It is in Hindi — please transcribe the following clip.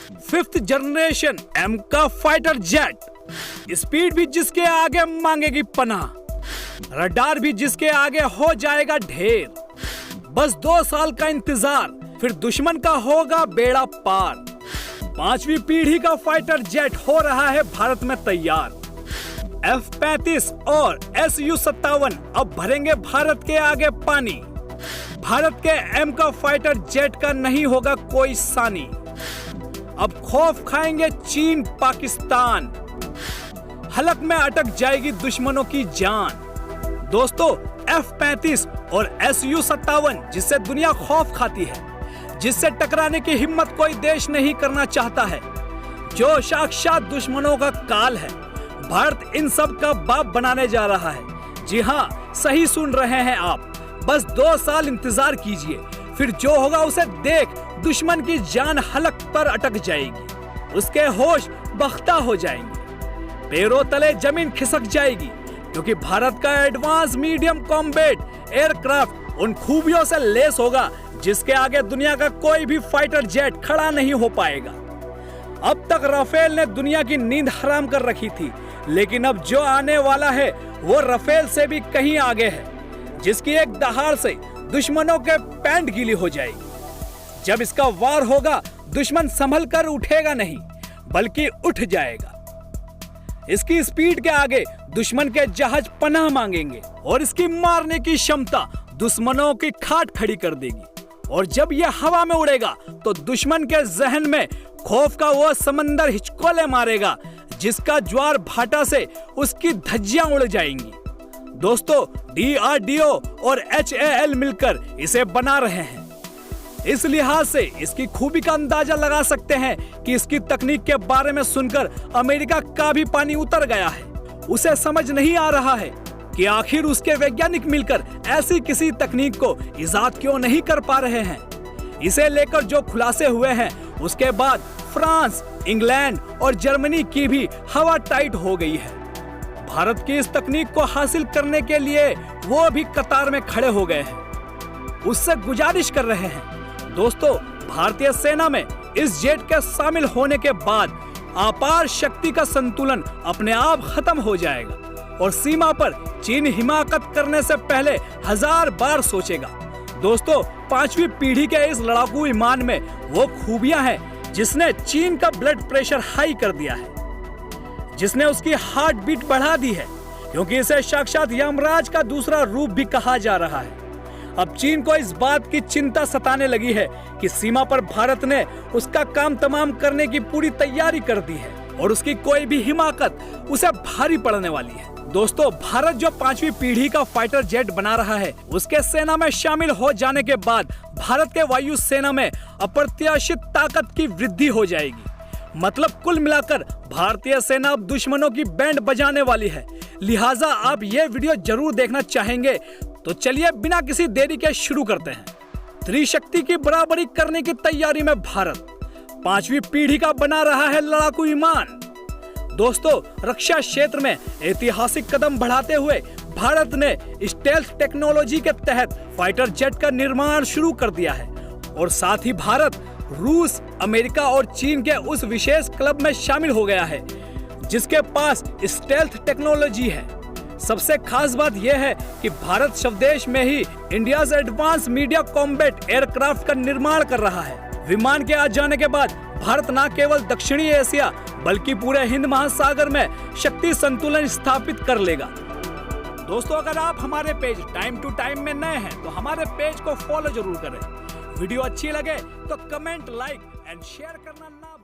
5th जनरेशन एम का फाइटर जेट, स्पीड भी जिसके आगे मांगेगी पनाह, रडार भी जिसके आगे हो जाएगा ढेर। बस 2 साल का इंतजार, फिर दुश्मन का होगा बेड़ा पार। 5वीं पीढ़ी का फाइटर जेट हो रहा है भारत में तैयार। F-35 और Su-57 अब भरेंगे भारत के आगे पानी। भारत के एम का फाइटर जेट का नहीं होगा कोई सानी। अब खौफ खाएंगे चीन पाकिस्तान, हलक में अटक जाएगी दुश्मनों की जान। दोस्तों, F-35 और Su-57 जिससे दुनिया खौफ खाती है, जिससे टकराने की हिम्मत कोई देश नहीं करना चाहता है, जो साक्षात दुश्मनों का काल है, भारत इन सब का बाप बनाने जा रहा है। जी हाँ, सही सुन रहे हैं आप। बस 2 साल इंतजार कीजिए, फिर जो होगा उसे देख दुश्मन की जान हलक पर अटक जाएगी, उसके होश बख्ता हो जाएंगे, पैरों तले जमीन खिसक जाएगी, क्योंकि भारत का एडवांस मीडियम कॉम्बैट एयरक्राफ्ट उन खूबियों से लेस होगा जिसके आगे दुनिया का कोई भी फाइटर जेट खड़ा नहीं हो पाएगा। अब तक राफेल ने दुनिया की नींद हराम कर रखी थी, लेकिन अब जो आने वाला है वो राफेल से भी कहीं आगे है, जिसकी एक दहाड़ से दुश्मनों के पैंट गीली हो जाएगी। जब इसका वार होगा, दुश्मन संभल कर उठेगा नहीं, बल्कि उठ जाएगा। इसकी स्पीड के आगे दुश्मन के जहाज पनाह मांगेंगे और इसकी मारने की क्षमता दुश्मनों की खाट खड़ी कर देगी। और जब यह हवा में उड़ेगा तो दुश्मन के जहन में खौफ का वो समंदर हिचकोले मारेगा, जिसका ज्वार भाटा से उसकी धज्जियां उड़ जाएंगी। दोस्तों, DRDO और HAL मिलकर इसे बना रहे हैं। इस लिहाज से इसकी खूबी का अंदाजा लगा सकते हैं कि इसकी तकनीक के बारे में सुनकर अमेरिका का भी पानी उतर गया है। उसे समझ नहीं आ रहा है कि आखिर उसके वैज्ञानिक मिलकर ऐसी किसी तकनीक को इजाद क्यों नहीं कर पा रहे हैं। इसे लेकर जो खुलासे हुए हैं, उसके बाद फ्रांस, इंग्लैंड और जर्मनी की भी हवा टाइट हो गई है। भारत की इस तकनीक को हासिल करने के लिए वो भी कतार में खड़े हो गए हैं, उससे गुजारिश कर रहे हैं। दोस्तों, भारतीय सेना में इस जेट के शामिल होने के बाद अपार शक्ति का संतुलन अपने आप खत्म हो जाएगा और सीमा पर चीन हिमाकत करने से पहले 1000 बार सोचेगा। दोस्तों, 5वीं पीढ़ी के इस लड़ाकू विमान में वो खूबियां हैं जिसने चीन का ब्लड प्रेशर हाई कर दिया है, जिसने उसकी हार्ट बीट बढ़ा दी है, क्योंकि इसे साक्षात यमराज का दूसरा रूप भी कहा जा रहा है। अब चीन को इस बात की चिंता सताने लगी है कि सीमा पर भारत ने उसका काम तमाम करने की पूरी तैयारी कर दी है और उसकी कोई भी हिमाकत उसे भारी पड़ने वाली है। दोस्तों, भारत जो 5वीं पीढ़ी का फाइटर जेट बना रहा है, उसके सेना में शामिल हो जाने के बाद भारत के वायु सेना में अप्रत्याशित ताकत की वृद्धि हो जाएगी। मतलब कुल मिलाकर भारतीय सेना अब दुश्मनों की बैंड बजाने वाली है। लिहाजा आप ये वीडियो जरूर देखना चाहेंगे, तो चलिए बिना किसी देरी के शुरू करते हैं। त्रिशक्ति की बराबरी करने की तैयारी में भारत 5वीं पीढ़ी का बना रहा है लड़ाकू विमान। दोस्तों, रक्षा क्षेत्र में ऐतिहासिक कदम बढ़ाते हुए भारत ने स्टेल्थ टेक्नोलॉजी के तहत फाइटर जेट का निर्माण शुरू कर दिया है और साथ ही भारत रूस, अमेरिका और चीन के उस विशेष क्लब में शामिल हो गया है जिसके पास स्टेल्थ टेक्नोलॉजी है। सबसे खास बात यह है कि भारत स्वदेश में ही India's advance medium combat aircraft का निर्माण कर रहा है। विमान के आ जाने के बाद भारत न केवल दक्षिणी एशिया बल्कि पूरे हिंद महासागर में शक्ति संतुलन स्थापित कर लेगा। दोस्तों, अगर आप हमारे पेज टाइम टू टाइम में नए हैं तो हमारे पेज को फॉलो जरूर करें। वीडियो अच्छी लगे तो कमेंट, लाइक एंड शेयर करना ना